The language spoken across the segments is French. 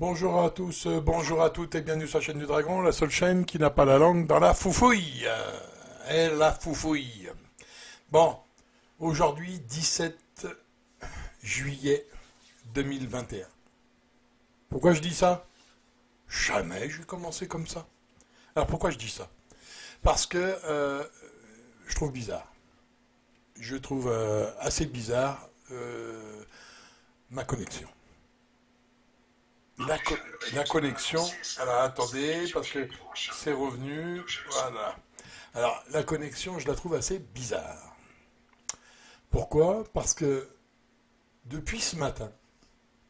Bonjour à tous, bonjour à toutes et bienvenue sur la chaîne du Dragon, la seule chaîne qui n'a pas la langue dans la foufouille. Et la foufouille. Bon, aujourd'hui 17 juillet 2021. Pourquoi je dis ça? Jamais je vais commencer comme ça. Alors pourquoi je dis ça? Parce que je trouve bizarre. Je trouve assez bizarre ma connexion. La, co- la connexion, alors attendez, parce que c'est revenu, voilà. Alors la connexion, je la trouve assez bizarre. Pourquoi? Parce que depuis ce matin,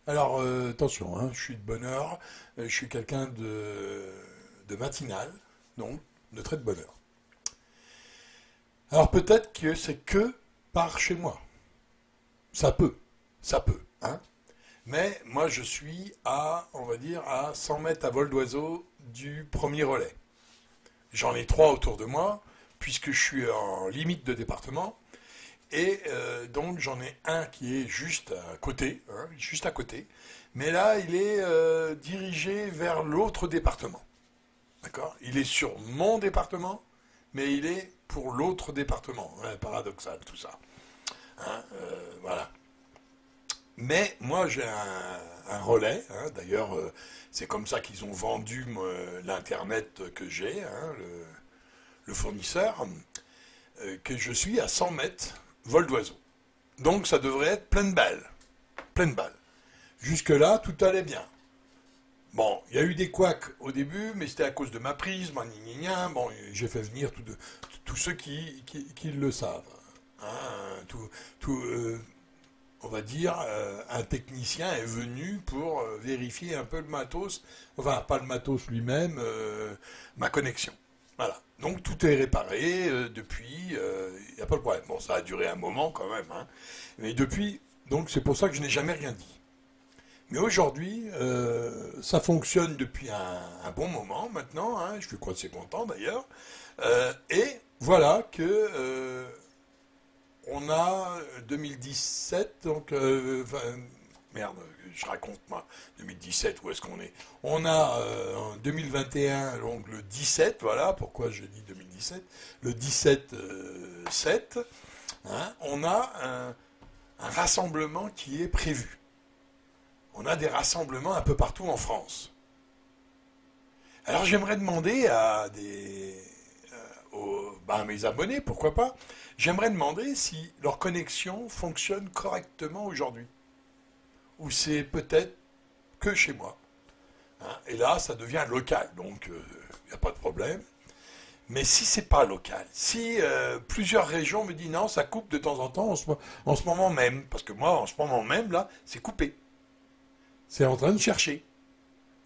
alors attention, hein, je suis de bonne heure, je suis quelqu'un de matinal, donc de très de bonne heure. Alors peut-être que c'est que par chez moi. Ça peut, hein. Mais moi, je suis à, on va dire, à 100 mètres à vol d'oiseau du premier relais. J'en ai trois autour de moi, puisque je suis en limite de département. Et donc, j'en ai un qui est juste à côté, hein, juste à côté. Mais là, il est dirigé vers l'autre département. D'accord? Il est sur mon département, mais il est pour l'autre département. Ouais, paradoxal, tout ça. Hein, voilà. Mais moi j'ai un relais, hein, d'ailleurs c'est comme ça qu'ils ont vendu l'internet que j'ai, hein, le fournisseur, que je suis à 100 mètres vol d'oiseau. Donc ça devrait être pleine balle, pleine balle. Jusque-là tout allait bien. Bon, il y a eu des couacs au début, mais c'était à cause de ma prise, bon, j'ai fait venir tous ceux qui le savent. Hein, on va dire, un technicien est venu pour vérifier un peu le matos, enfin pas le matos lui-même, ma connexion. Voilà. Donc tout est réparé depuis, il n'y a pas de problème. Bon, ça a duré un moment quand même, hein. Mais depuis, donc c'est pour ça que je n'ai jamais rien dit. Mais aujourd'hui, ça fonctionne depuis un bon moment maintenant, hein, je suis assez content d'ailleurs. Et voilà que on a 2017, donc merde, je raconte moi, 2017, où est-ce qu'on est? On a en 2021, donc le 17, voilà, pourquoi je dis 2017, le 17 7, hein, on a un rassemblement qui est prévu. On a des rassemblements un peu partout en France. Alors j'aimerais demander à mes abonnés, pourquoi pas, j'aimerais demander si leur connexion fonctionne correctement aujourd'hui. Ou c'est peut-être que chez moi. Hein. Et là, ça devient local, donc il n'y a pas de problème. Mais si c'est pas local, si plusieurs régions me disent non, ça coupe de temps en temps en ce moment même, parce que moi, en ce moment même, là, c'est coupé. C'est en train de chercher.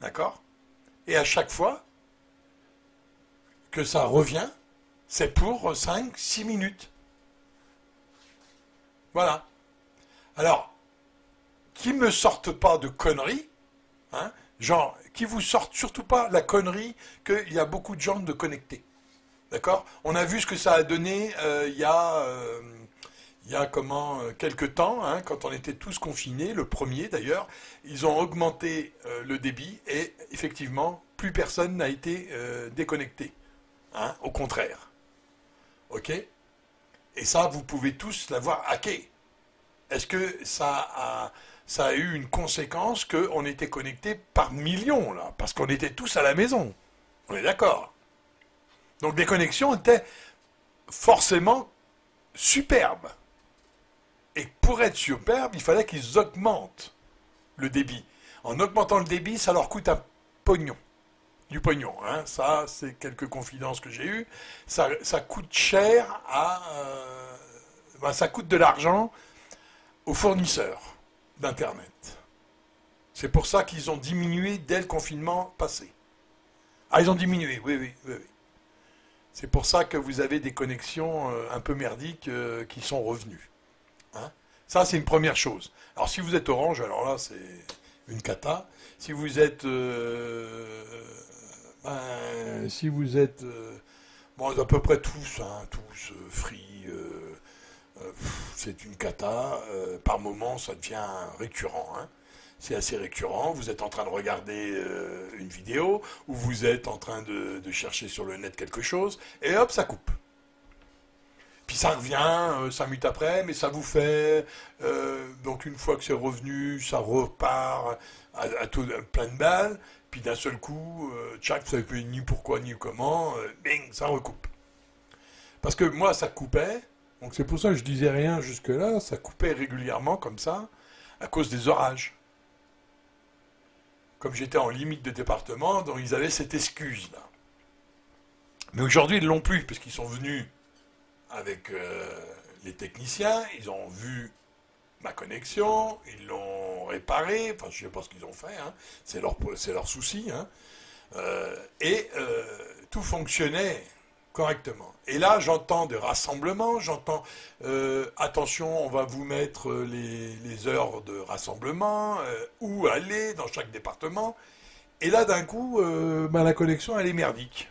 D'accord? Et à chaque fois que ça revient, c'est pour 5, 6 minutes. Voilà. Alors, qui me sortent pas de conneries, hein, genre, qui vous sortent surtout pas la connerie qu'il y a beaucoup de gens de connectés. D'accord? On a vu ce que ça a donné il y a comment, quelques temps, hein, quand on était tous confinés, le premier d'ailleurs, ils ont augmenté le débit et effectivement, plus personne n'a été déconnecté. Hein, au contraire. Ok? Et ça, vous pouvez tous l'avoir hacké. Est-ce que ça a eu une conséquence qu'on était connectés par millions, là? Parce qu'on était tous à la maison. On est d'accord. Donc les connexions étaient forcément superbes. Et pour être superbes, il fallait qu'ils augmentent le débit. En augmentant le débit, ça leur coûte un pognon. Du pognon, hein. Ça, c'est quelques confidences que j'ai eues. Ça coûte cher ça coûte de l'argent aux fournisseurs d'Internet. C'est pour ça qu'ils ont diminué dès le confinement passé. Ah, ils ont diminué, oui. C'est pour ça que vous avez des connexions un peu merdiques qui sont revenues. Hein. Ça, c'est une première chose. Alors, si vous êtes Orange, alors là, c'est une cata. Si vous êtes... si vous êtes... bon, à peu près tous, hein, tous, Free... c'est une cata. Par moment, ça devient récurrent. Hein. c'est assez récurrent, vous êtes en train de regarder une vidéo, ou vous êtes en train de chercher sur le net quelque chose, et hop, ça coupe. Puis ça revient 5 minutes après, mais ça vous fait... donc une fois que c'est revenu, ça repart à plein de balles, puis d'un seul coup, tchac, vous savez plus ni pourquoi ni comment, bing, ça recoupe. Parce que moi, ça coupait, donc c'est pour ça que je disais rien jusque-là, ça coupait régulièrement comme ça, à cause des orages. Comme j'étais en limite de département, donc ils avaient cette excuse-là. Mais aujourd'hui, ils ne l'ont plus, parce qu'ils sont venus avec les techniciens, ils ont vu ma connexion, ils l'ont réparée, enfin je ne sais pas ce qu'ils ont fait, hein, c'est leur souci, hein, et tout fonctionnait correctement. Et là, j'entends des rassemblements, j'entends attention, on va vous mettre les heures de rassemblement, où aller dans chaque département. Et là, d'un coup, la connexion, elle est merdique.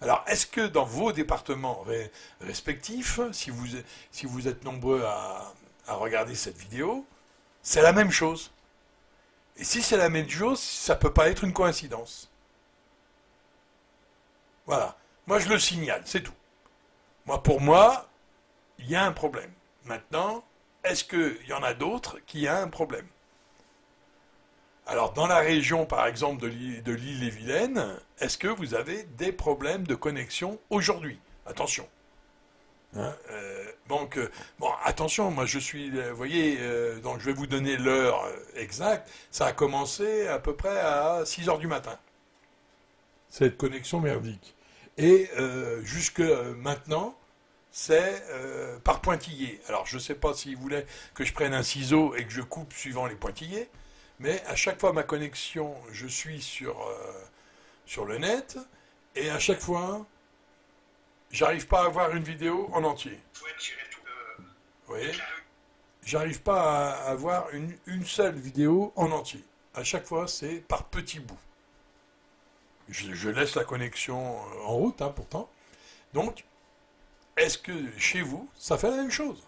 Alors, est-ce que dans vos départements respectifs, si vous êtes nombreux à regarder cette vidéo, c'est la même chose? Et si c'est la même chose, ça ne peut pas être une coïncidence. Voilà. Moi, je le signale, c'est tout. Pour moi, il y a un problème. Maintenant, est-ce qu'il y en a d'autres qui ont un problème? Alors, dans la région, par exemple, de l'île-et-Vilaine, est-ce que vous avez des problèmes de connexion aujourd'hui? Attention. Hein, bon, attention, moi je suis, vous voyez, donc je vais vous donner l'heure exacte. Ça a commencé à peu près à 6 heures du matin. Cette connexion merdique. Et jusque maintenant, c'est par pointillés. Alors, je ne sais pas s'il voulait que je prenne un ciseau et que je coupe suivant les pointillés, mais à chaque fois ma connexion, je suis sur le net, et à chaque fois, j'arrive pas à avoir une vidéo en entier. Vous voyez? J'arrive pas à avoir une seule vidéo en entier. À chaque fois, c'est par petits bouts. Je laisse la connexion en route, hein, pourtant. Donc, est-ce que chez vous, ça fait la même chose?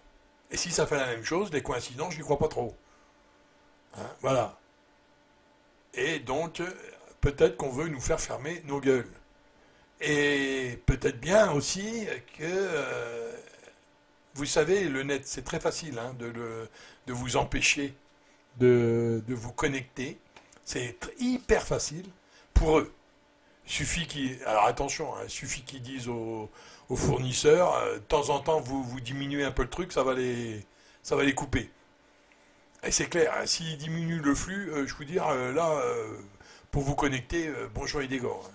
Et si ça fait la même chose, les coïncidences, je n'y crois pas trop. Hein, voilà. Et donc, peut-être qu'on veut nous faire fermer nos gueules. Et peut-être bien aussi que, vous savez, le net, c'est très facile hein, de vous empêcher de vous connecter. C'est hyper facile pour eux. Alors attention, il suffit qu'ils disent aux fournisseurs, de temps en temps vous diminuez un peu le truc, ça va les couper. Et c'est clair, hein, s'ils diminuent le flux, je peux dire, là, pour vous connecter, bonjour et des gants. Hein.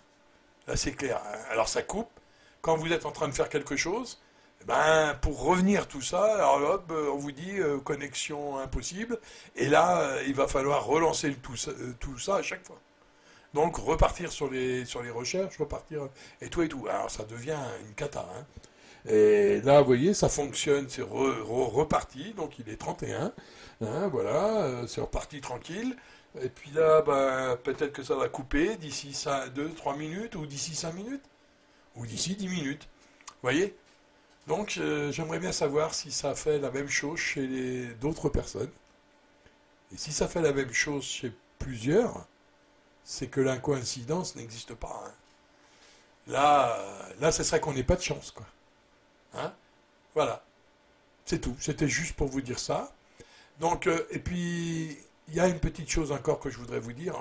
Là c'est clair. Hein. Alors ça coupe, quand vous êtes en train de faire quelque chose, pour revenir tout ça, alors hop, on vous dit connexion impossible, et là, il va falloir relancer tout ça à chaque fois. Donc repartir sur les recherches, repartir et tout et tout. Alors ça devient une cata. Hein. Et là, vous voyez, ça fonctionne, c'est reparti, donc il est 31. Hein, voilà, c'est reparti tranquille. Et puis là, peut-être que ça va couper d'ici 2-3 minutes, ou d'ici 5 minutes, ou d'ici 10 minutes. Vous voyez? Donc j'aimerais bien savoir si ça fait la même chose chez d'autres personnes. Et si ça fait la même chose chez plusieurs, c'est que l'incoïncidence n'existe pas. Hein. Là, ce serait qu'on n'ait pas de chance, quoi. Hein? Voilà. C'est tout. C'était juste pour vous dire ça. Donc, et puis, il y a une petite chose encore que je voudrais vous dire.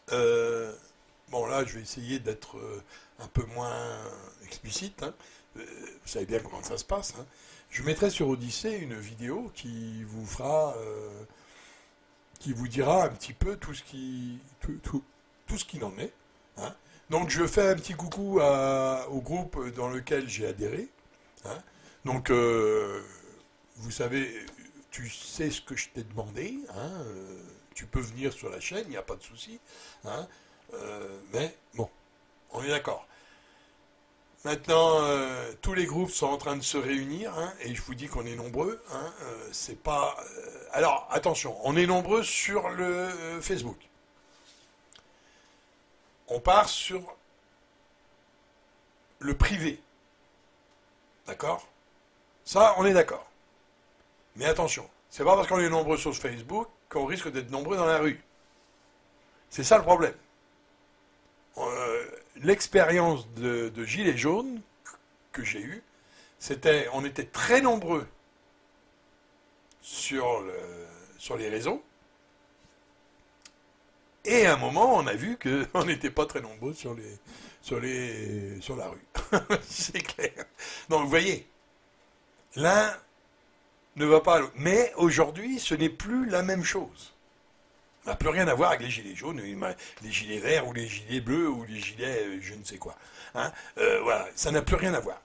Bon, là, je vais essayer d'être un peu moins explicite. Hein. Vous savez bien comment ça se passe. Hein. Je mettrai sur Odyssée une vidéo qui vous fera... qui vous dira un petit peu tout ce qu'il en est. Hein. Donc je fais un petit coucou au groupe dans lequel j'ai adhéré. Hein. Donc vous savez, tu sais ce que je t'ai demandé. Hein. Tu peux venir sur la chaîne, il n'y a pas de souci. Hein. Mais bon, on est d'accord. Maintenant, tous les groupes sont en train de se réunir, hein, et je vous dis qu'on est nombreux. Hein, c'est pas. Alors, attention, on est nombreux sur le Facebook. On part sur le privé. D'accord? Ça, on est d'accord. Mais attention, c'est pas parce qu'on est nombreux sur Facebook qu'on risque d'être nombreux dans la rue. C'est ça le problème. L'expérience de Gilets jaunes que j'ai eue, c'était, on était très nombreux sur les réseaux, et à un moment, on a vu qu'on n'était pas très nombreux sur la rue. C'est clair. Donc, vous voyez, l'un ne va pas à l'autre. Mais aujourd'hui, ce n'est plus la même chose. Ça n'a plus rien à voir avec les gilets jaunes, les gilets verts, ou les gilets bleus, ou les gilets je ne sais quoi. Hein, voilà, ça n'a plus rien à voir.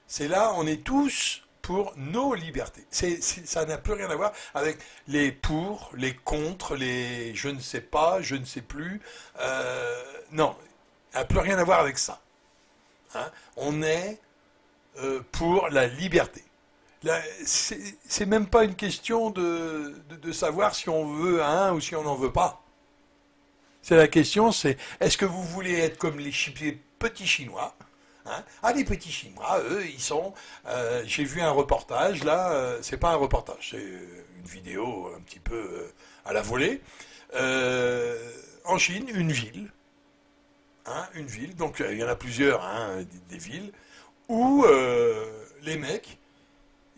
C'est là, on est tous pour nos libertés. Ça n'a plus rien à voir avec les pour, les contre, les je ne sais pas, je ne sais plus. Non, ça n'a plus rien à voir avec ça. Hein, on est pour la liberté. C'est même pas une question de savoir si on veut un ou si on n'en veut pas. C'est la question, c'est est-ce que vous voulez être comme les petits Chinois? Hein, ah, les petits Chinois, eux, ils sont... j'ai vu un reportage, là, c'est pas un reportage, c'est une vidéo un petit peu à la volée. En Chine, une ville, donc il y en a plusieurs, hein, des villes, où les mecs,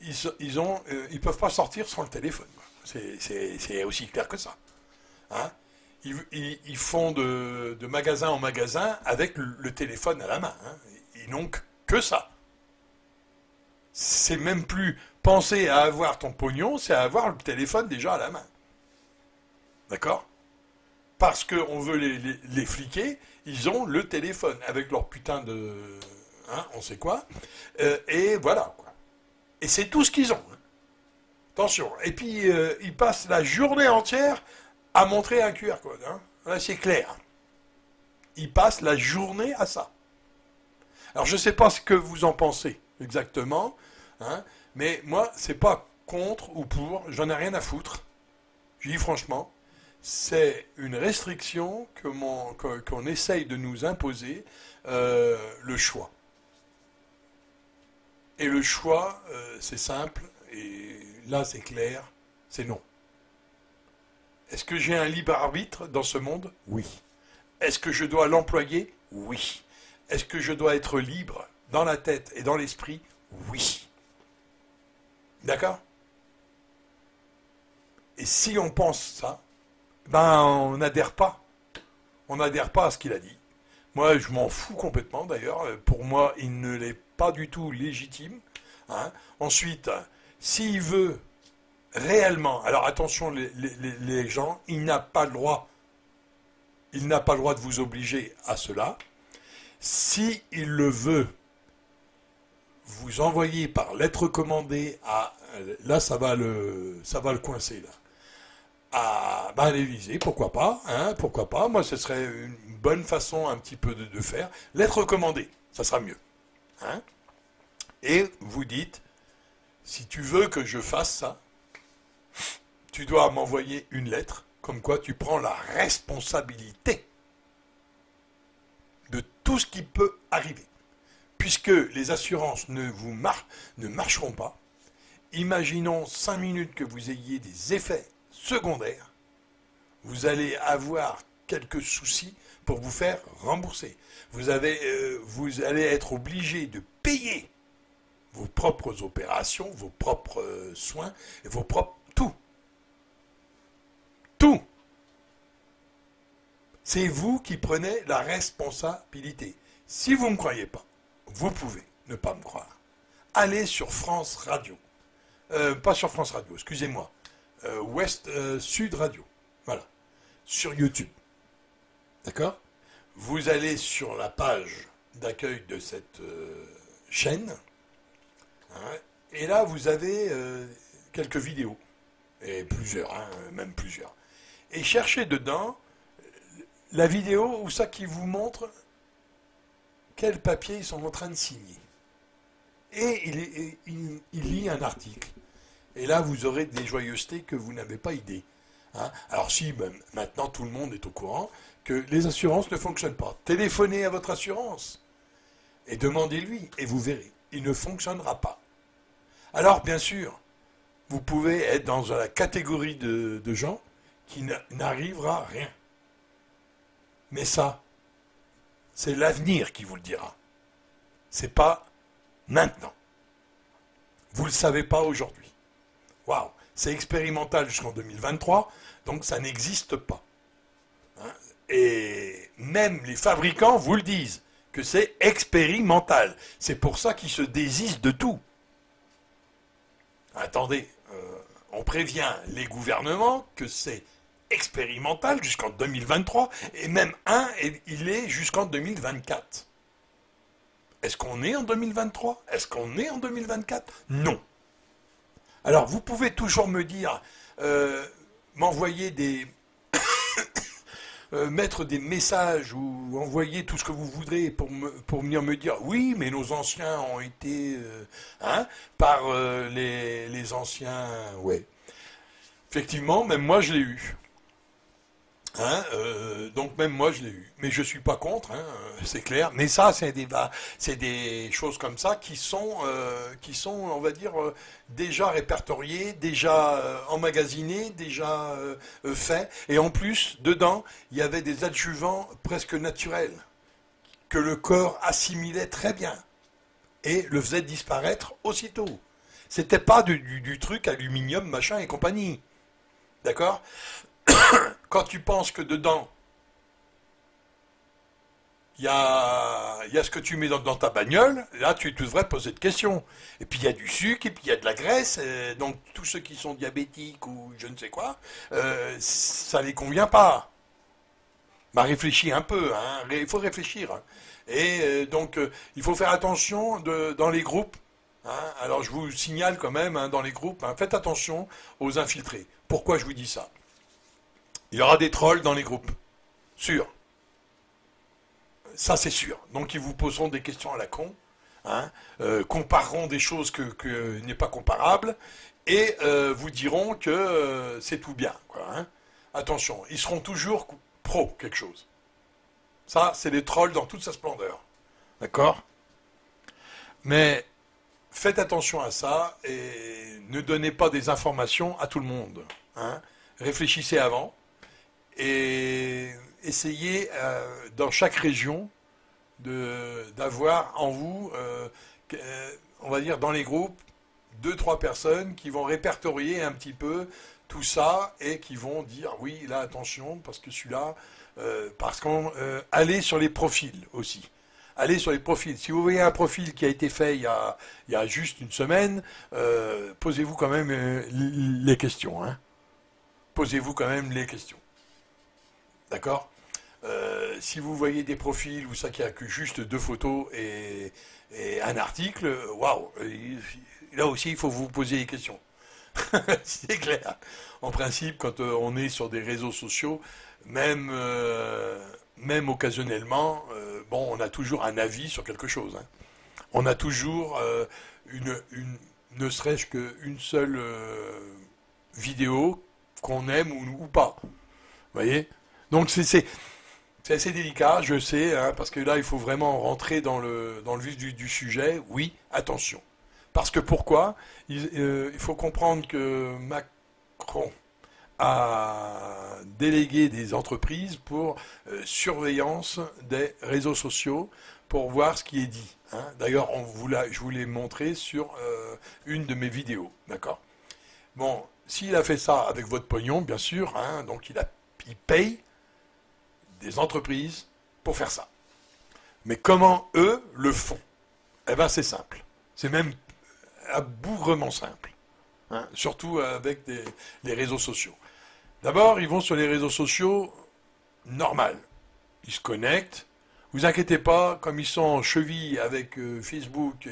ils peuvent pas sortir sans le téléphone. C'est aussi clair que ça. Hein, ils font de magasin en magasin avec le téléphone à la main. Hein. Ils n'ont que ça. C'est même plus penser à avoir ton pognon, c'est à avoir le téléphone déjà à la main. D'accord? Parce qu'on veut les fliquer, ils ont le téléphone avec leur putain de... Hein, on sait quoi. Et voilà, quoi. Et c'est tout ce qu'ils ont. Hein. Attention. Et puis, ils passent la journée entière à montrer un QR code. Hein. Là, c'est clair. Ils passent la journée à ça. Alors, je ne sais pas ce que vous en pensez exactement, hein, mais moi, c'est pas contre ou pour, j'en ai rien à foutre. Je dis franchement, c'est une restriction qu'on essaye de nous imposer, le choix. Et le choix, c'est simple, et là c'est clair, c'est non. Est-ce que j'ai un libre arbitre dans ce monde? Oui. Est-ce que je dois l'employer? Oui. Est-ce que je dois être libre dans la tête et dans l'esprit? Oui. D'accord? Et si on pense ça, ben on n'adhère pas. On n'adhère pas à ce qu'il a dit. Moi, je m'en fous complètement d'ailleurs. Pour moi, il ne l'est pas du tout légitime. Hein. Ensuite, s'il veut réellement... Alors attention les gens, il n'a pas le droit. Il n'a pas le droit de vous obliger à cela. Si il le veut, vous envoyez par lettre commandée à... Là, ça va le coincer, là. À l'Élysée, pourquoi pas, hein, pourquoi pas. Moi, ce serait une bonne façon un petit peu de faire. Lettre commandée, ça sera mieux. Hein. Et vous dites, si tu veux que je fasse ça, tu dois m'envoyer une lettre, comme quoi tu prends la responsabilité de tout ce qui peut arriver. Puisque les assurances ne marcheront pas, imaginons 5 minutes que vous ayez des effets secondaires, vous allez avoir quelques soucis pour vous faire rembourser. Vous allez être obligé de payer vos propres opérations, vos propres soins, et vos propres... Tout. Tout. C'est vous qui prenez la responsabilité. Si vous ne me croyez pas, vous pouvez ne pas me croire. Allez sur France Radio. Pas sur France Radio, excusez-moi. Sud Radio. Voilà. Sur YouTube. D'accord? Vous allez sur la page d'accueil de cette chaîne. Hein, et là, vous avez quelques vidéos. Et plusieurs, hein, même plusieurs. Et cherchez dedans la vidéo où ça qui vous montre quel papier ils sont en train de signer. Et il lit un article. Et là, vous aurez des joyeusetés que vous n'avez pas idée. Hein. Alors si, ben, maintenant tout le monde est au courant que les assurances ne fonctionnent pas. Téléphonez à votre assurance et demandez-lui, et vous verrez, il ne fonctionnera pas. Alors, bien sûr, vous pouvez être dans la catégorie de gens qu'il n'arrivera rien. Mais ça, c'est l'avenir qui vous le dira. C'est pas maintenant. Vous ne le savez pas aujourd'hui. Waouh, c'est expérimental jusqu'en 2023, donc ça n'existe pas. Hein? Et même les fabricants vous le disent, que c'est expérimental. C'est pour ça qu'ils se désistent de tout. Attendez, on prévient les gouvernements que c'est expérimental jusqu'en 2023, et même il est jusqu'en 2024. Est-ce qu'on est en 2023? Est-ce qu'on est en 2024? Non. Alors, vous pouvez toujours me dire, m'envoyer des... mettre des messages ou envoyer tout ce que vous voudrez pour venir me dire, oui, mais nos anciens ont été... par les anciens... Ouais. Effectivement, même moi, je l'ai eu. Donc même moi je l'ai eu, mais je suis pas contre, c'est clair. Mais ça, c'est des choses comme ça qui sont, on va dire, déjà répertoriées, déjà emmagasinées, déjà faits. Et en plus, dedans, il y avait des adjuvants presque naturels que le corps assimilait très bien et le faisait disparaître aussitôt. C'était pas du truc aluminium, machin et compagnie. D'accord? Quand tu penses que dedans, il y a ce que tu mets dans ta bagnole, là tu devrais te poser de questions. Et puis il y a du sucre, et puis il y a de la graisse, donc tous ceux qui sont diabétiques ou je ne sais quoi, ça les convient pas. Bah réfléchis un peu, il faut réfléchir. Et donc il faut faire attention dans les groupes. Alors je vous signale quand même dans les groupes, faites attention aux infiltrés. Pourquoi je vous dis ça? Il y aura des trolls dans les groupes. Sûr. Ça, c'est sûr. Donc, ils vous poseront des questions à la con, compareront des choses que n'est pas comparable, et vous diront que c'est tout bien. Quoi, Attention, ils seront toujours pro quelque chose. Ça, c'est des trolls dans toute sa splendeur. D'accord? Mais faites attention à ça, et ne donnez pas des informations à tout le monde. Réfléchissez avant. Et essayez dans chaque région d'avoir en vous, on va dire dans les groupes, 2-3 personnes qui vont répertorier un petit peu tout ça et qui vont dire oui, là attention, parce que celui-là, allez sur les profils aussi. Allez sur les profils. Si vous voyez un profil qui a été fait il y a juste une semaine, posez-vous quand même les questions. Posez-vous quand même les questions. D'accord? Si vous voyez des profils où ça qui a que juste 2 photos et un article, waouh, là aussi il faut vous poser des questions. C'est clair. En principe, quand on est sur des réseaux sociaux, même occasionnellement, on a toujours un avis sur quelque chose. On a toujours ne serait-ce qu'une seule vidéo qu'on aime ou pas. Vous voyez? Donc c'est assez délicat, je sais, parce que là il faut vraiment rentrer dans le vif du sujet. Oui, attention. Parce que pourquoi? Il faut comprendre que Macron a délégué des entreprises pour surveillance des réseaux sociaux pour voir ce qui est dit. D'ailleurs, je vous l'ai montré sur une de mes vidéos. D'accord? Bon, s'il a fait ça avec votre pognon, bien sûr, donc il paye des entreprises pour faire ça. Mais comment eux le font? Eh bien, c'est simple. C'est même bougrement simple. Surtout avec les réseaux sociaux. D'abord, ils vont sur les réseaux sociaux normal. Ils se connectent. Vous inquiétez pas, comme ils sont en cheville avec Facebook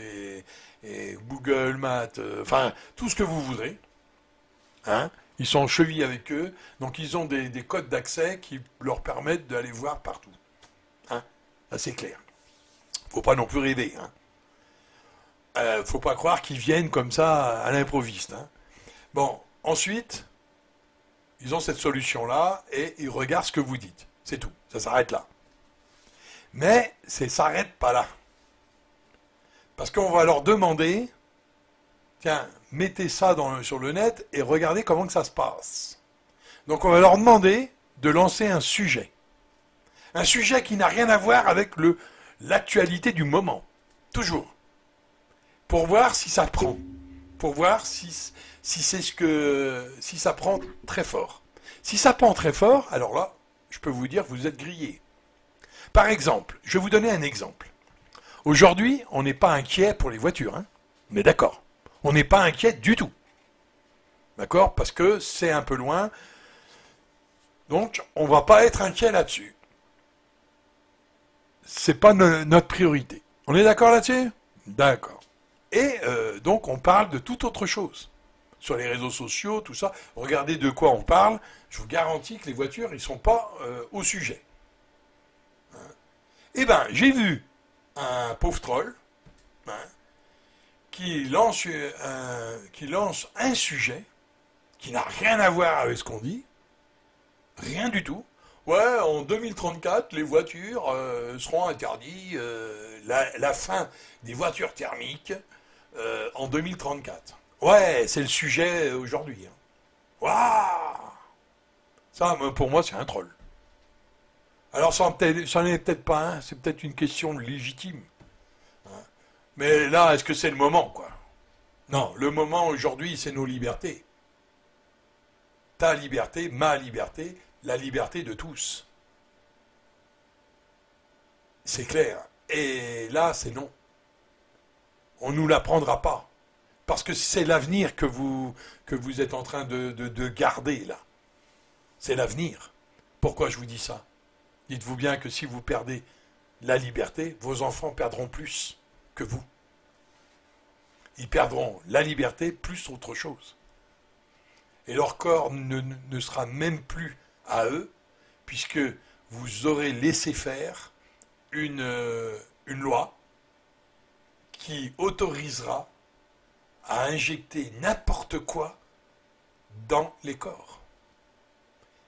et Google Math, tout ce que vous voudrez. Ils sont en cheville avec eux, donc ils ont des codes d'accès qui leur permettent d'aller voir partout. Là, c'est clair. Faut pas non plus rêver. Faut pas croire qu'ils viennent comme ça à l'improviste. Bon, ensuite, ils ont cette solution-là et ils regardent ce que vous dites. C'est tout. Ça s'arrête là. Mais ça s'arrête pas là. Parce qu'on va leur demander, tiens, mettez ça sur le net et regardez comment que ça se passe. Donc on va leur demander de lancer un sujet. Un sujet qui n'a rien à voir avec l'actualité du moment. Toujours. Pour voir si ça prend. Pour voir si ça prend très fort. Si ça prend très fort, alors là, je peux vous dire, vous êtes grillé. Par exemple, je vais vous donner un exemple. Aujourd'hui, on n'est pas inquiet pour les voitures, hein, mais d'accord. On n'est pas inquiet du tout. D'accord? Parce que c'est un peu loin. Donc, on ne va pas être inquiet là-dessus. C'est pas notre priorité. On est d'accord là-dessus? D'accord. Et donc, on parle de toute autre chose. Sur les réseaux sociaux, tout ça. Regardez de quoi on parle. Je vous garantis que les voitures, ils ne sont pas au sujet. Eh bien, j'ai vu un pauvre troll qui lance un sujet qui n'a rien à voir avec ce qu'on dit. Rien du tout. Ouais, en 2034, les voitures seront interdites. La fin des voitures thermiques en 2034. Ouais, c'est le sujet aujourd'hui. Hein. Waouh! Ça, pour moi, c'est un troll. Alors, ça n'en est peut-être pas un. C'est peut-être une question légitime. Hein. Mais là, est-ce que c'est le moment, quoi? Non, le moment aujourd'hui, c'est nos libertés. Ta liberté, ma liberté, la liberté de tous. C'est clair. Et là, c'est non. On ne nous l'apprendra pas. Parce que c'est l'avenir que vous êtes en train de garder, là. C'est l'avenir. Pourquoi je vous dis ça? Dites-vous bien que si vous perdez la liberté, vos enfants perdront plus que vous. Ils perdront la liberté plus autre chose. Et leur corps ne sera même plus à eux, puisque vous aurez laissé faire une loi qui autorisera à injecter n'importe quoi dans les corps.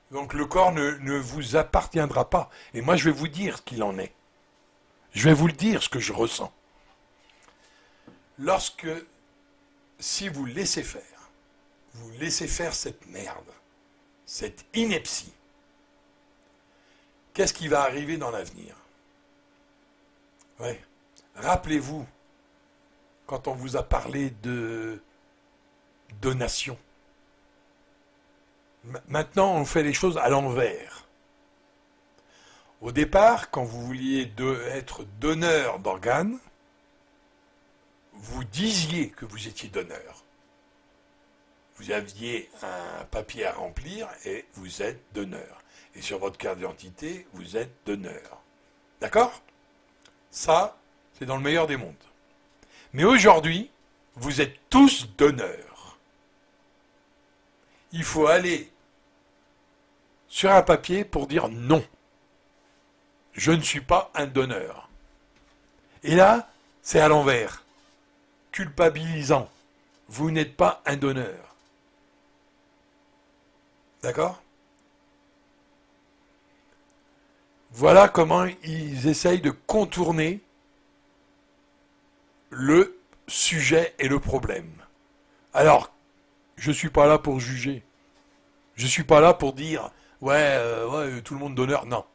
Donc le corps ne vous appartiendra pas. Et moi je vais vous dire ce qu'il en est. Je vais vous le dire, ce que je ressens. Si vous laissez faire cette merde, cette ineptie, qu'est-ce qui va arriver dans l'avenir? Ouais. Rappelez-vous, quand on vous a parlé de donation. Maintenant, on fait les choses à l'envers. Au départ, quand vous vouliez être donneur d'organes, vous disiez que vous étiez donneur. Vous aviez un papier à remplir et vous êtes donneur. Et sur votre carte d'identité, vous êtes donneur. D'accord? Ça, c'est dans le meilleur des mondes. Mais aujourd'hui, vous êtes tous donneurs. Il faut aller sur un papier pour dire non. Je ne suis pas un donneur. Et là, c'est à l'envers. Culpabilisant. Vous n'êtes pas un donneur. D'accord? Voilà comment ils essayent de contourner le sujet et le problème. Alors, je ne suis pas là pour juger. Je ne suis pas là pour dire ouais, tout le monde donneur. Non,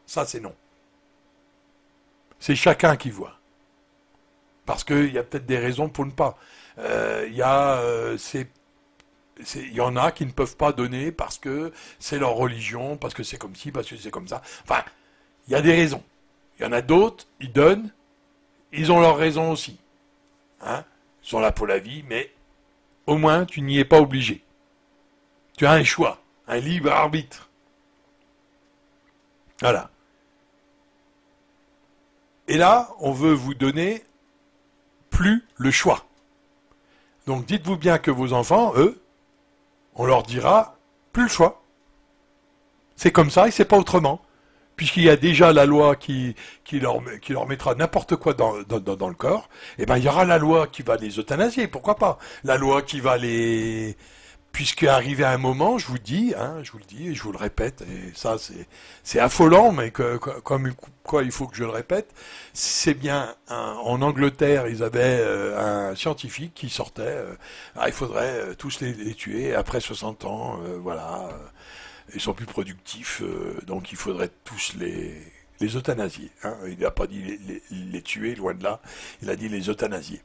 ça c'est non. C'est chacun qui voit. Parce qu'il y a peut-être des raisons pour ne pas. Il y en a qui ne peuvent pas donner parce que c'est leur religion, parce que c'est comme ci, parce que c'est comme ça. Enfin, il y a des raisons. Il y en a d'autres, ils donnent, ils ont leurs raisons aussi. Hein? Ils sont là pour la vie, mais au moins tu n'y es pas obligé. Tu as un choix, un libre arbitre. Voilà. Et là, on veut vous donner plus le choix. Donc dites-vous bien que vos enfants, eux, on leur dira plus le choix. C'est comme ça et c'est pas autrement. Puisqu'il y a déjà la loi qui leur mettra n'importe quoi dans le corps, et ben il y aura la loi qui va les euthanasier, pourquoi pas. La loi qui va les puisque arrivé à un moment, je vous dis, hein, je vous le dis et je vous le répète, et ça c'est affolant, mais comme quoi il faut que je le répète, c'est bien en Angleterre, ils avaient un scientifique qui sortait, il faudrait tous les tuer après 60 ans, voilà, ils sont plus productifs, donc il faudrait tous les euthanasier. Hein. Il n'a pas dit les tuer, loin de là, il a dit les euthanasier.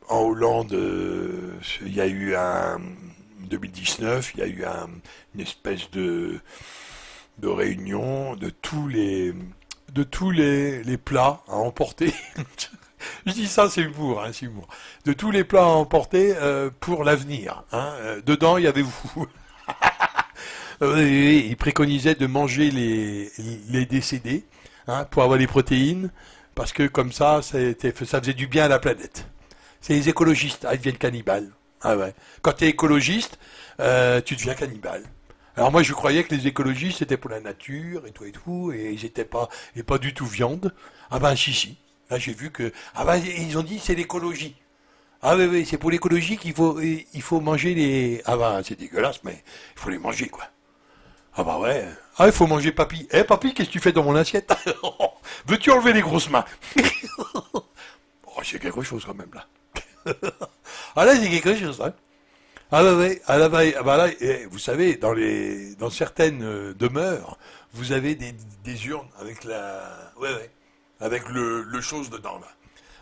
En Hollande, il y a eu un 2019, il y a eu une espèce de réunion de tous les plats à emporter. Je dis ça, c'est humour, hein, c'est humour. De tous les plats à emporter pour l'avenir. Hein. Dedans, il y avait vous. Il préconisait de manger les décédés, hein, pour avoir les protéines, parce que comme ça faisait du bien à la planète. C'est les écologistes, ils deviennent cannibales. Ah ouais. Quand tu es écologiste, tu deviens cannibale. Alors moi je croyais que les écologistes c'était pour la nature et tout, et ils étaient pas, et pas du tout viande. Ah ben si. Là j'ai vu que, ah ben ils ont dit c'est l'écologie. Ah oui, c'est pour l'écologie qu'il faut manger les, ah ben c'est dégueulasse mais il faut les manger quoi. Ah bah ouais. Ah il faut manger papy. Eh papy qu'est-ce que tu fais dans mon assiette? Veux-tu enlever les grosses mains? Oh c'est quelque chose quand même là. Ah là c'est quelque chose hein. Ah bah ouais, ah bah là, vous savez, dans certaines demeures, vous avez des urnes avec ouais, avec le chose dedans là.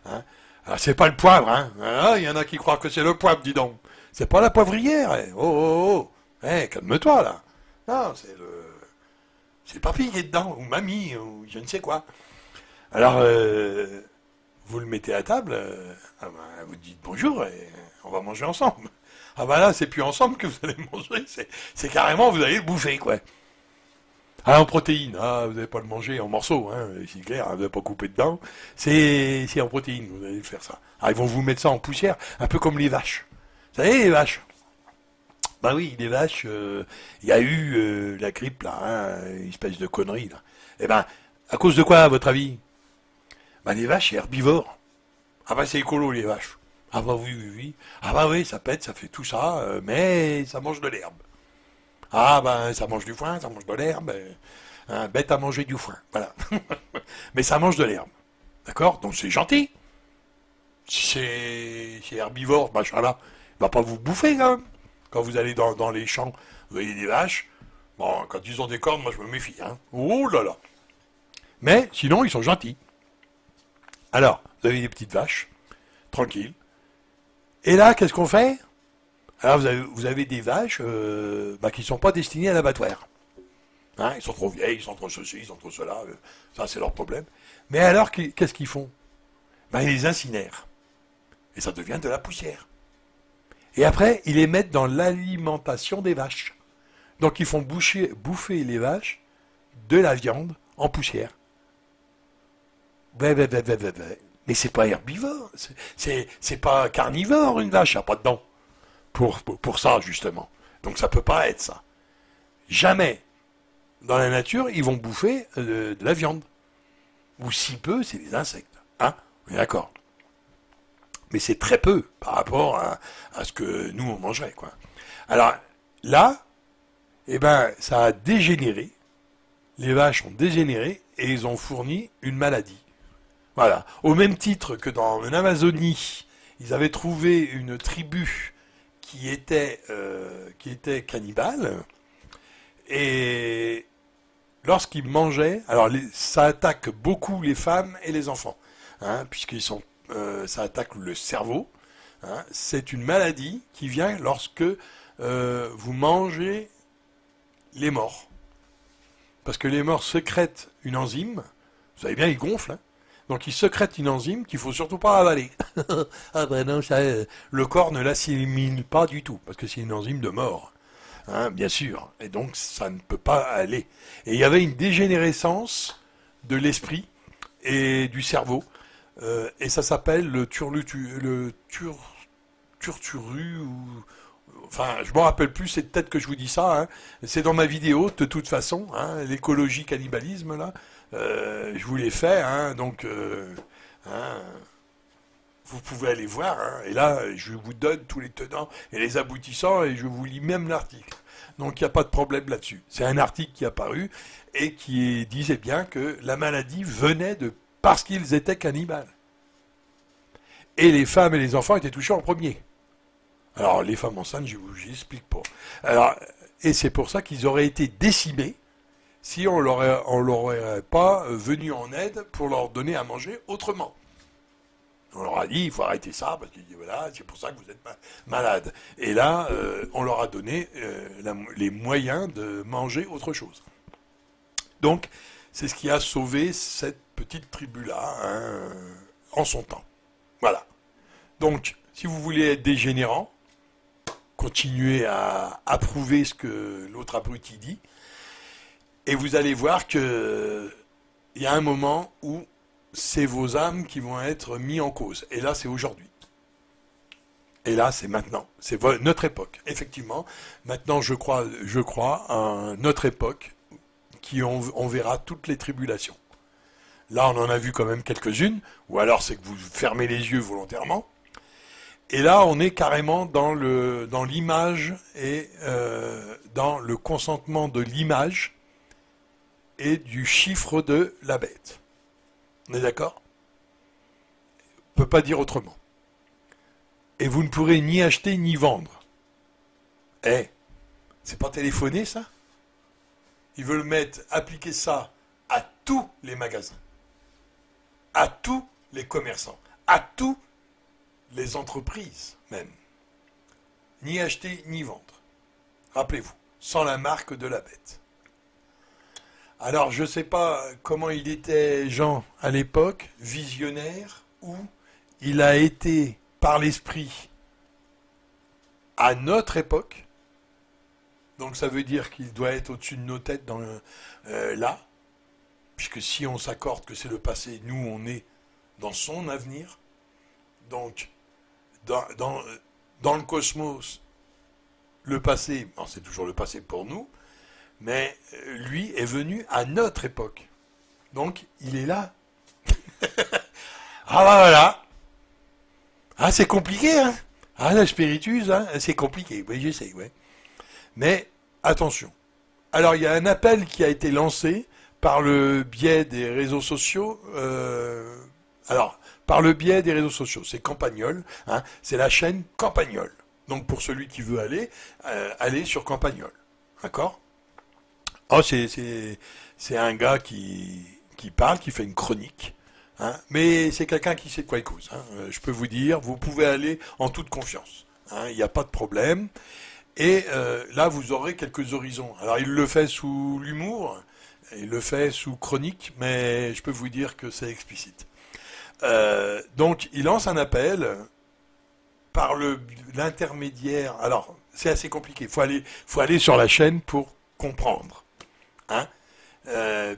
Hein. Alors c'est pas le poivre, hein. Ah, il y en a qui croient que c'est le poivre, dis donc. C'est pas la poivrière. Eh. Oh. Calme-toi là. Non, c'est papy qui est dedans, ou mamie, ou je ne sais quoi. Alors, vous le mettez à table, vous dites bonjour et on va manger ensemble. Ah bah là, c'est plus ensemble que vous allez manger, c'est carrément vous allez le bouffer, quoi. Ah, en protéines, vous n'allez pas le manger en morceaux, hein, c'est clair, vous n'allez pas couper dedans. C'est en protéines, vous allez faire ça. Ah, ils vont vous mettre ça en poussière, un peu comme les vaches. Vous savez, les vaches? Bah oui, les vaches, il y a eu la grippe, là, hein, une espèce de connerie, là. Eh ben, à cause de quoi, à votre avis? Bah les vaches, c'est herbivore. Ah bah c'est écolo, les vaches. Ah bah oui. Ah bah oui, ça pète, ça fait tout ça, mais ça mange de l'herbe. Ah bah ça mange du foin, ça mange de l'herbe. Bête à manger du foin, voilà. Mais ça mange de l'herbe. D'accord? Donc c'est gentil. Si c'est herbivore, ce machin-là, il va pas vous bouffer quand même. Quand vous allez dans les champs, vous voyez des vaches. Bon, quand ils ont des cornes, moi je me méfie. Hein. Oh là là. Mais sinon, ils sont gentils. Alors, vous avez des petites vaches, tranquilles. Et là, qu'est-ce qu'on fait? Alors, vous avez des vaches qui ne sont pas destinées à l'abattoir. Hein, ils sont trop vieilles, ils sont trop ceci, ils sont trop cela. Ça, c'est leur problème. Mais alors, qu'est-ce qu'ils font? Ils les incinèrent. Et ça devient de la poussière. Et après, ils les mettent dans l'alimentation des vaches. Donc, ils font bouffer les vaches de la viande en poussière. Ouais. Mais c'est pas herbivore, c'est pas carnivore une vache, il n'y a pas de dents. Pour ça, justement. Donc ça peut pas être ça. Jamais, dans la nature, ils vont bouffer de la viande. Ou si peu, c'est des insectes. Hein? On est d'accord. Mais c'est très peu par rapport à ce que nous, on mangerait, quoi. Alors, là, ça a dégénéré. Les vaches ont dégénéré et ils ont fourni une maladie. Voilà. Au même titre que dans l'Amazonie, ils avaient trouvé une tribu qui était cannibale, et lorsqu'ils mangeaient, alors ça attaque beaucoup les femmes et les enfants, hein, ça attaque le cerveau. Hein, c'est une maladie qui vient lorsque vous mangez les morts, parce que les morts sécrètent une enzyme. Vous savez bien, ils gonflent. Hein. Donc il sécrète une enzyme qu'il faut surtout pas avaler. Ah ben non, le corps ne l'assimile pas du tout, parce que c'est une enzyme de mort, hein, bien sûr. Et donc ça ne peut pas aller. Et il y avait une dégénérescence de l'esprit et du cerveau, et ça s'appelle le turturu, ou... Enfin, je ne me rappelle plus, c'est peut-être que je vous dis ça, hein. C'est dans ma vidéo, de toute façon, hein, l'écologie cannibalisme, là. Je vous l'ai fait, hein, donc hein, Vous pouvez aller voir, hein, et là, je vous donne tous les tenants et les aboutissants, et je vous lis même l'article. Donc il n'y a pas de problème là-dessus. C'est un article qui est apparu et qui disait bien que la maladie venait de parce qu'ils étaient cannibales. Et les femmes et les enfants étaient touchés en premier. Alors les femmes enceintes, je vous explique pas. Alors, et c'est pour ça qu'ils auraient été décimés si on leur aurait pas venu en aide pour leur donner à manger autrement. On leur a dit, il faut arrêter ça, parce que voilà, c'est pour ça que vous êtes malade. Et là, on leur a donné les moyens de manger autre chose. Donc, c'est ce qui a sauvé cette petite tribu-là, hein, en son temps. Voilà. Donc, si vous voulez être dégénérant, continuez à approuver ce que l'autre abruti dit, et vous allez voir que il y a un moment où c'est vos âmes qui vont être mis en cause. Et là, c'est aujourd'hui. Et là, c'est maintenant. C'est notre époque. Effectivement, maintenant, je crois à notre époque on verra toutes les tribulations. Là, on en a vu quand même quelques-unes, ou alors c'est que vous fermez les yeux volontairement. Et là, on est carrément dans l'image et dans le consentement de l'image et du chiffre de la bête. On est d'accord? On ne peut pas dire autrement. Et vous ne pourrez ni acheter ni vendre. Eh, c'est pas téléphoné ça? Ils veulent appliquer ça à tous les magasins, à tous les commerçants, à tous les entreprises même. Ni acheter ni vendre. Rappelez-vous, sans la marque de la bête. Alors, je ne sais pas comment il était, Jean, à l'époque, visionnaire, ou il a été, par l'esprit, à notre époque. Donc, ça veut dire qu'il doit être au-dessus de nos têtes là, puisque si on s'accorde que c'est le passé, nous, on est dans son avenir. Donc, dans le cosmos, le passé, c'est toujours le passé pour nous, mais lui est venu à notre époque. Donc, il est là. Ah bah voilà. Ah, c'est compliqué, hein. Ah, la spirituse, hein, c'est compliqué. Oui, je sais, ouais. Mais, attention. Alors, il y a un appel qui a été lancé par le biais des réseaux sociaux. Par le biais des réseaux sociaux, c'est Campagnol, hein, c'est la chaîne Campagnol. Donc, pour celui qui veut aller sur Campagnol. D'accord? Oh, c'est un gars qui parle, qui fait une chronique, hein, mais c'est quelqu'un qui sait de quoi il cause. Hein. Je peux vous dire, vous pouvez aller en toute confiance. Hein, il n'y a pas de problème. Et là, vous aurez quelques horizons. Alors, il le fait sous l'humour, il le fait sous chronique, mais je peux vous dire que c'est explicite. Donc, il lance un appel par l'intermédiaire. Alors, c'est assez compliqué. Faut aller sur la chaîne pour comprendre. Hein,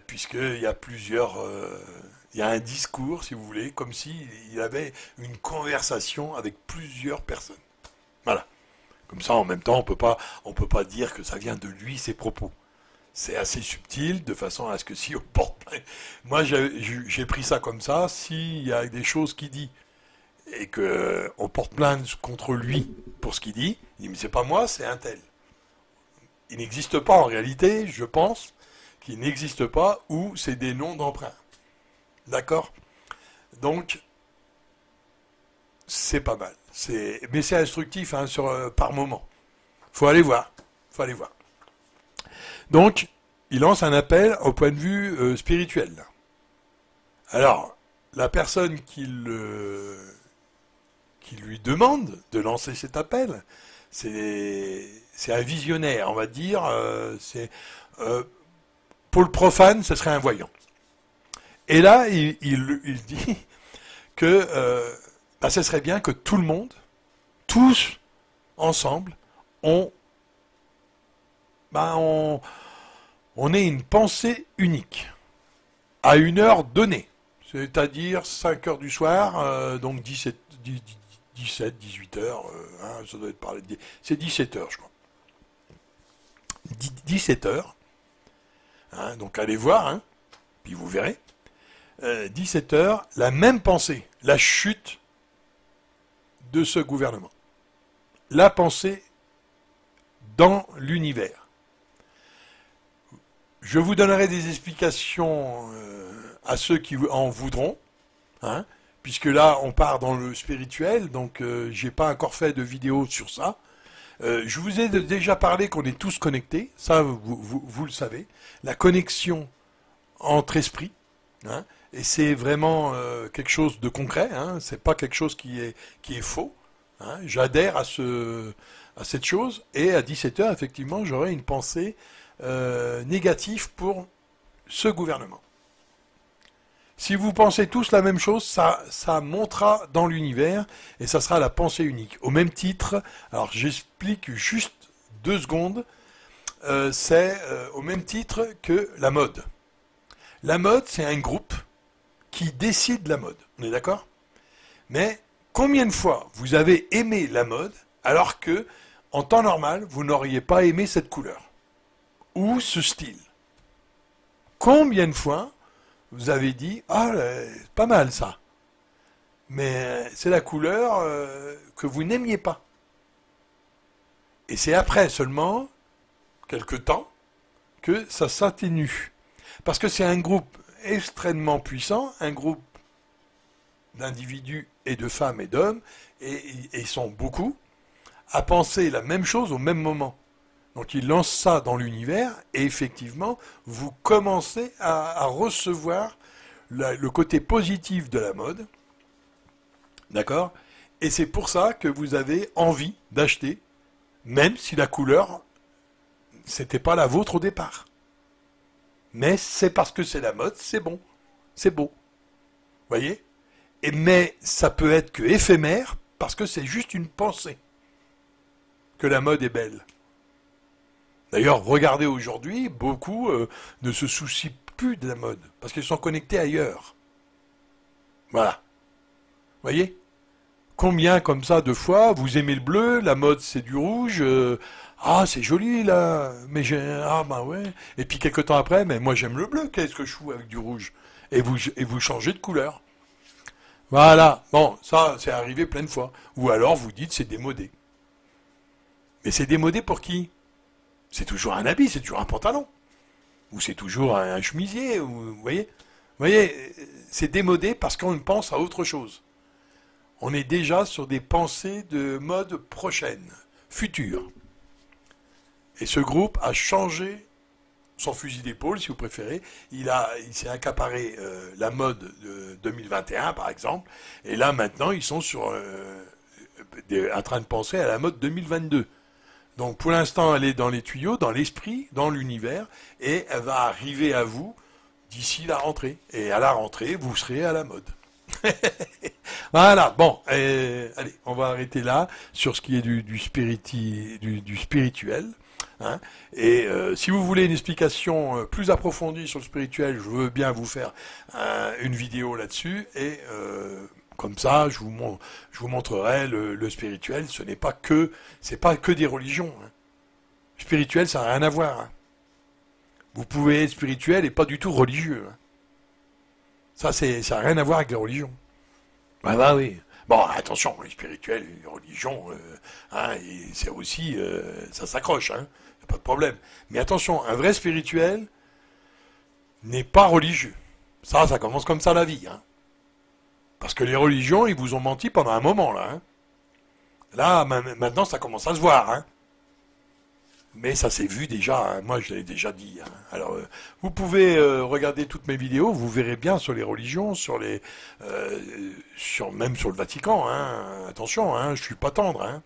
puisqu'il y a il y a un discours, si vous voulez, comme s'il avait une conversation avec plusieurs personnes. Voilà. Comme ça, en même temps, on peut pas dire que ça vient de lui, ses propos. C'est assez subtil, de façon à ce que si on porte plainte... Moi, j'ai pris ça comme ça, s'il y a des choses qu'il dit, et qu'on porte plainte contre lui pour ce qu'il dit, il dit, mais c'est pas moi, c'est un tel. Il n'existe pas en réalité, je pense, qu'il n'existe pas, ou c'est des noms d'emprunt. D'accord? Donc, c'est pas mal. Mais c'est instructif, hein, par moment. Faut aller voir. Donc, il lance un appel au point de vue spirituel. Alors, la personne qui lui demande de lancer cet appel, c'est un visionnaire, on va dire. Pour le profane, ce serait un voyant. Et là, il dit que ce serait bien que tout le monde, tous ensemble, on ait une pensée unique à une heure donnée, c'est-à-dire 5 heures du soir, donc 17, 18 heures, hein, ça doit être parlé de... C'est 17 heures, je crois. 17 heures, hein, donc allez voir, hein, puis vous verrez. 17 heures, la même pensée, la chute de ce gouvernement. La pensée dans l'univers. Je vous donnerai des explications à ceux qui en voudront, hein, puisque là on part dans le spirituel, donc j'ai pas encore fait de vidéo sur ça. Je vous ai déjà parlé qu'on est tous connectés, ça vous le savez. La connexion entre esprits, hein, et c'est vraiment quelque chose de concret, hein, c'est pas quelque chose qui est faux. Hein. J'adhère à cette chose, et à 17h, effectivement, j'aurai une pensée négative pour ce gouvernement. Si vous pensez tous la même chose, ça montera dans l'univers, et ça sera la pensée unique. Au même titre, alors j'explique juste 2 secondes, c'est au même titre que la mode. La mode, c'est un groupe qui décide la mode, on est d'accord? Mais combien de fois vous avez aimé la mode alors que, en temps normal, vous n'auriez pas aimé cette couleur ou ce style? Combien de fois vous avez dit « Ah, pas mal ça », mais c'est la couleur que vous n'aimiez pas. Et c'est après seulement, quelque temps, que ça s'atténue. Parce que c'est un groupe extrêmement puissant, un groupe d'individus et de femmes et d'hommes, et ils sont beaucoup, à penser la même chose au même moment. Donc ils lancent ça dans l'univers, et effectivement, vous commencez à recevoir le côté positif de la mode, d'accord? Et c'est pour ça que vous avez envie d'acheter, même si la couleur, c'était pas la vôtre au départ. Mais c'est parce que c'est la mode, c'est bon, c'est beau. Voyez? Mais ça peut être que éphémère, parce que c'est juste une pensée que la mode est belle. D'ailleurs, regardez aujourd'hui, beaucoup ne se soucient plus de la mode, parce qu'ils sont connectés ailleurs. Voilà. Voyez? Combien comme ça de fois, vous aimez le bleu, la mode c'est du rouge, ah c'est joli là, mais ah bah ouais. Et puis quelques temps après, mais moi j'aime le bleu, qu'est-ce que je fous avec du rouge? Et vous changez de couleur. Voilà, bon, ça c'est arrivé plein de fois. Ou alors vous dites c'est démodé. Mais c'est démodé pour qui? C'est toujours un habit, c'est toujours un pantalon. Ou c'est toujours un chemisier, ou, vous voyez, c'est démodé parce qu'on pense à autre chose. On est déjà sur des pensées de mode prochaine, future. Et ce groupe a changé son fusil d'épaule, si vous préférez. Il s'est accaparé la mode de 2021, par exemple. Et là, maintenant, ils sont en train de penser à la mode 2022. Donc, pour l'instant, elle est dans les tuyaux, dans l'esprit, dans l'univers. Et elle va arriver à vous d'ici la rentrée. Et à la rentrée, vous serez à la mode. Voilà, bon, allez, on va arrêter là sur ce qui est du spirituel. Hein. Et si vous voulez une explication plus approfondie sur le spirituel, je veux bien vous faire une vidéo là-dessus. Et comme ça, je vous montrerai le spirituel. C'est pas que des religions. Hein. Spirituel, ça n'a rien à voir. Hein. Vous pouvez être spirituel et pas du tout religieux. Hein. Ça n'a rien à voir avec les religions. Bah oui. Bon, attention, les spirituels, les religions, hein, c'est aussi, ça s'accroche, hein, y a pas de problème. Mais attention, un vrai spirituel n'est pas religieux. Ça commence comme ça la vie, hein. Parce que les religions, ils vous ont menti pendant un moment, là. Hein. Là, maintenant, ça commence à se voir, hein. Mais ça s'est vu déjà, hein. Moi je l'ai déjà dit. Hein. Alors, vous pouvez regarder toutes mes vidéos, vous verrez bien sur les religions, même sur le Vatican. Hein. Attention, hein, je suis pas tendre. Hein.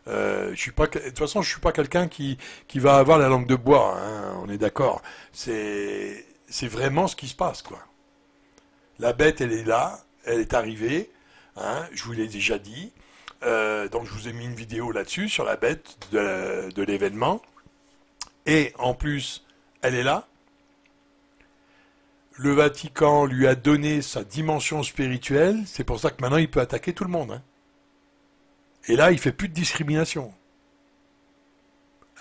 De toute façon, je suis pas quelqu'un qui va avoir la langue de bois. Hein. On est d'accord. C'est vraiment ce qui se passe, quoi. La bête, elle est là, elle est arrivée. Hein, je vous l'ai déjà dit. Donc je vous ai mis une vidéo là-dessus, sur la bête de l'événement. Et en plus, elle est là. Le Vatican lui a donné sa dimension spirituelle. C'est pour ça que maintenant il peut attaquer tout le monde. Hein. Et là, il fait plus de discrimination.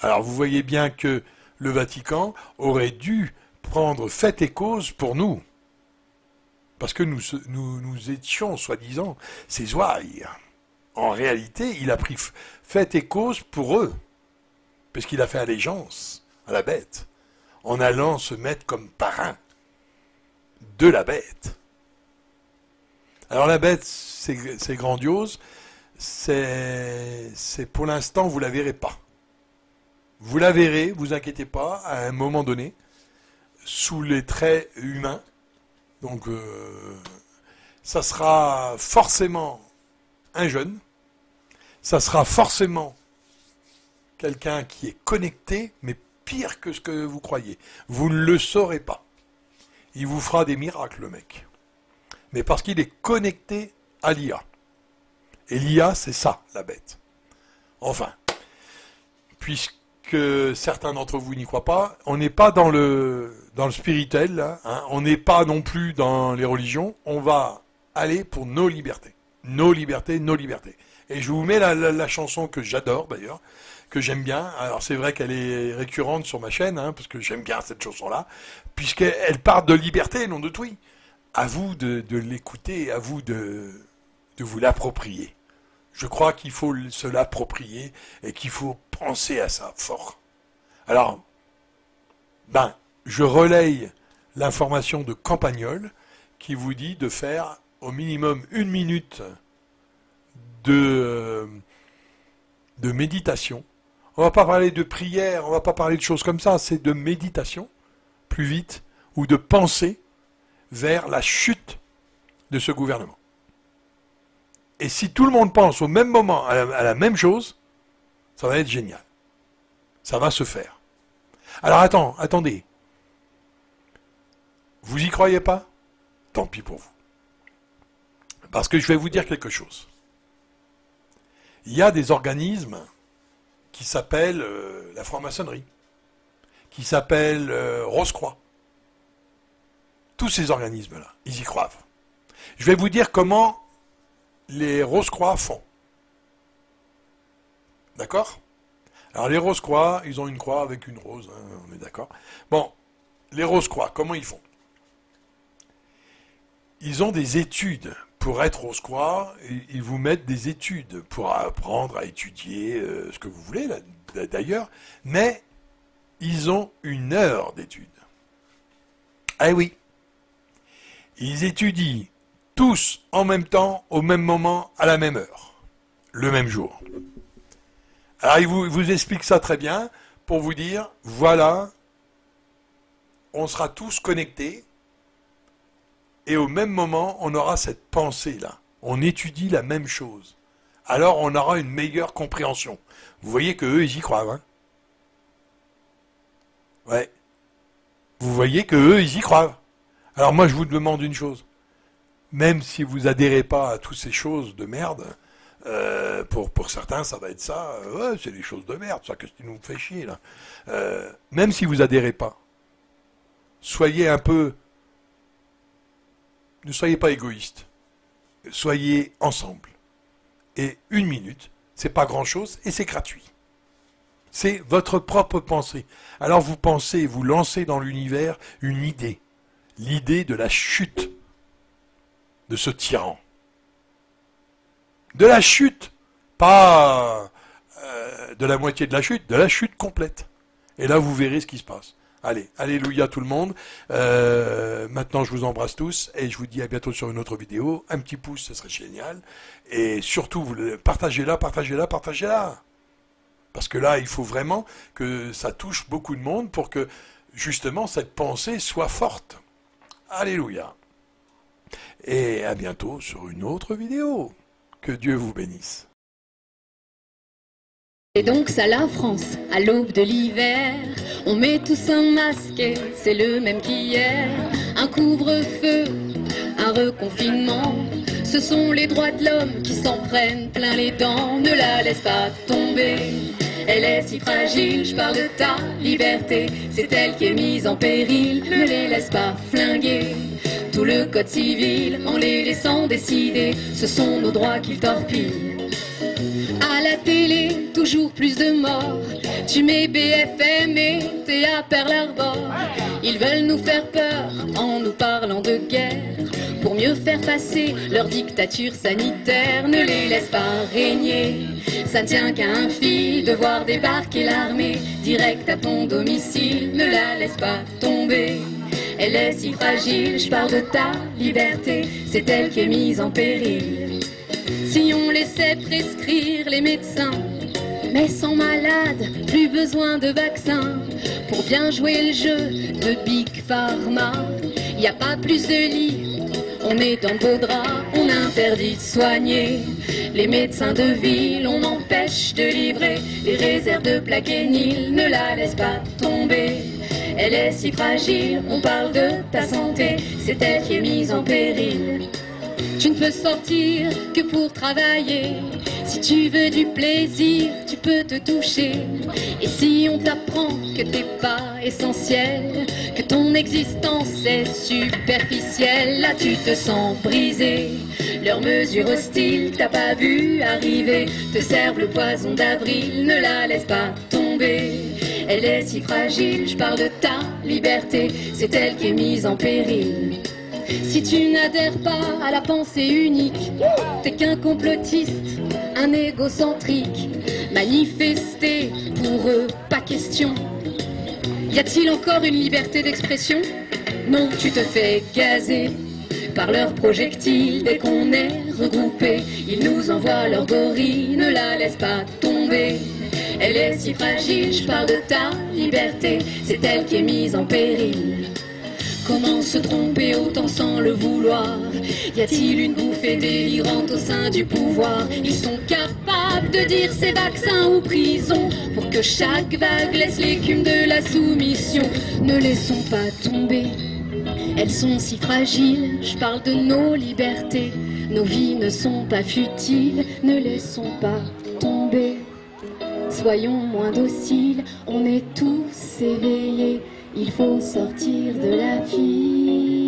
Alors vous voyez bien que le Vatican aurait dû prendre fait et cause pour nous. Parce que nous étions, soi-disant, ses ouailles. en réalité, il a pris fait et cause pour eux, parce qu'il a fait allégeance à la bête, en allant se mettre comme parrain de la bête. Alors la bête, c'est grandiose, c'est pour l'instant, vous la verrez pas. Vous la verrez, vous inquiétez pas, à un moment donné, sous les traits humains. Donc, ça sera forcément un jeune, ça sera forcément quelqu'un qui est connecté, mais pire que ce que vous croyez. Vous ne le saurez pas. Il vous fera des miracles, le mec. Mais parce qu'il est connecté à l'IA. Et l'IA, c'est ça, la bête. Enfin, puisque certains d'entre vous n'y croient pas, on n'est pas dans le spirituel, là, hein, on n'est pas non plus dans les religions, on va aller pour nos libertés. Nos libertés, nos libertés. Et je vous mets la chanson que j'adore d'ailleurs, que j'aime bien. Alors c'est vrai qu'elle est récurrente sur ma chaîne, hein, parce que j'aime bien cette chanson-là, puisqu'elle parle de liberté, non de tout. À vous de l'écouter, à vous de vous l'approprier. Je crois qu'il faut se l'approprier et qu'il faut penser à ça fort. Alors, je relaye l'information de Campagnol qui vous dit de faire au minimum 1 minute de méditation. On ne va pas parler de prière, on ne va pas parler de choses comme ça, c'est de méditation, plus vite, ou de pensée vers la chute de ce gouvernement. Et si tout le monde pense au même moment à la même chose, ça va être génial. Ça va se faire. Alors attendez. Vous y croyez pas? Tant pis pour vous. Parce que je vais vous dire quelque chose. Il y a des organismes qui s'appellent la franc-maçonnerie, qui s'appellent Rose-Croix. Tous ces organismes-là, ils y croient. Je vais vous dire comment les Rose-Croix font. D'accord? Alors les Rose-Croix, ils ont une croix avec une rose, hein, on est d'accord. Bon, les Rose-Croix, comment ils font? Ils ont des études. Pour être Rose-Croix, ils vous mettent des études pour apprendre à étudier ce que vous voulez, d'ailleurs, mais ils ont 1 heure d'études. Ah oui. Ils étudient tous en même temps, au même moment, à la même heure, le même jour. Alors ils vous expliquent ça très bien pour vous dire, voilà, on sera tous connectés et au même moment, on aura cette pensée-là. On étudie la même chose. Alors on aura une meilleure compréhension. Vous voyez qu'eux, ils y croient, hein? Ouais. Vous voyez qu'eux, ils y croient. Alors moi, je vous demande une chose. Même si vous adhérez pas à toutes ces choses de merde, pour certains, ça va être ça. Ouais, c'est des choses de merde, ça, que tu nous fais chier, là. Même si vous adhérez pas, soyez un peu... Ne soyez pas égoïste. Soyez ensemble. Et 1 minute, c'est pas grand-chose et c'est gratuit. C'est votre propre pensée. Alors vous pensez, vous lancez dans l'univers une idée. L'idée de la chute de ce tyran. De la chute. Pas de la moitié de la chute complète. Et là, vous verrez ce qui se passe. Allez, alléluia tout le monde. Maintenant, je vous embrasse tous et je vous dis à bientôt sur une autre vidéo. Un petit pouce, ce serait génial. Et surtout, partagez-la, partagez-la, partagez-la. Parce que là, il faut vraiment que ça touche beaucoup de monde pour que, justement, cette pensée soit forte. Alléluia. Et à bientôt sur une autre vidéo. Que Dieu vous bénisse. Et donc ça la France, à l'aube de l'hiver, on met tous un masque et c'est le même qu'hier. Un couvre-feu, un reconfinement, ce sont les droits de l'homme qui s'en prennent plein les dents. Ne la laisse pas tomber, elle est si fragile, je parle de ta liberté, c'est elle qui est mise en péril. Ne les laisse pas flinguer, tout le code civil en les laissant décider, ce sont nos droits qu'ils torpillent. À la télé, toujours plus de morts. Tu mets BFM et t'es à Pearl Harbor. Ils veulent nous faire peur en nous parlant de guerre, pour mieux faire passer leur dictature sanitaire. Ne les laisse pas régner, ça ne tient qu'à un fil de voir débarquer l'armée direct à ton domicile. Ne la laisse pas tomber, elle est si fragile. Je parle de ta liberté, c'est elle qui est mise en péril. Si on laissait prescrire les médecins, mais sans malade, plus besoin de vaccins, pour bien jouer le jeu de Big Pharma. Y a pas plus de lits, on est dans le beau drap, on interdit de soigner les médecins de ville, on empêche de livrer les réserves de Plaquenil. Ne la laisse pas tomber, elle est si fragile. On parle de ta santé, c'est elle qui est mise en péril. Tu ne peux sortir que pour travailler. Si tu veux du plaisir, tu peux te toucher. Et si on t'apprend que t'es pas essentiel, que ton existence est superficielle, là tu te sens brisé. Leurs mesures hostiles, t'as pas vu arriver, te servent le poison d'avril. Ne la laisse pas tomber, elle est si fragile. Je parle de ta liberté, c'est elle qui est mise en péril. Si tu n'adhères pas à la pensée unique, t'es qu'un complotiste, un égocentrique. Manifester pour eux, pas question. Y a-t-il encore une liberté d'expression? Non, tu te fais gazer par leurs projectiles. Dès qu'on est regroupés, ils nous envoient leur gorille. Ne la laisse pas tomber, elle est si fragile. Je parle de ta liberté, c'est elle qui est mise en péril. Comment se tromper autant sans le vouloir? Y a-t-il une bouffée délirante au sein du pouvoir? Ils sont capables de dire c'est vaccin ou prison, pour que chaque vague laisse l'écume de la soumission. Ne laissons pas tomber, elles sont si fragiles. Je parle de nos libertés, nos vies ne sont pas futiles. Ne laissons pas tomber, soyons moins dociles. On est tous éveillés, il faut sortir de la vie.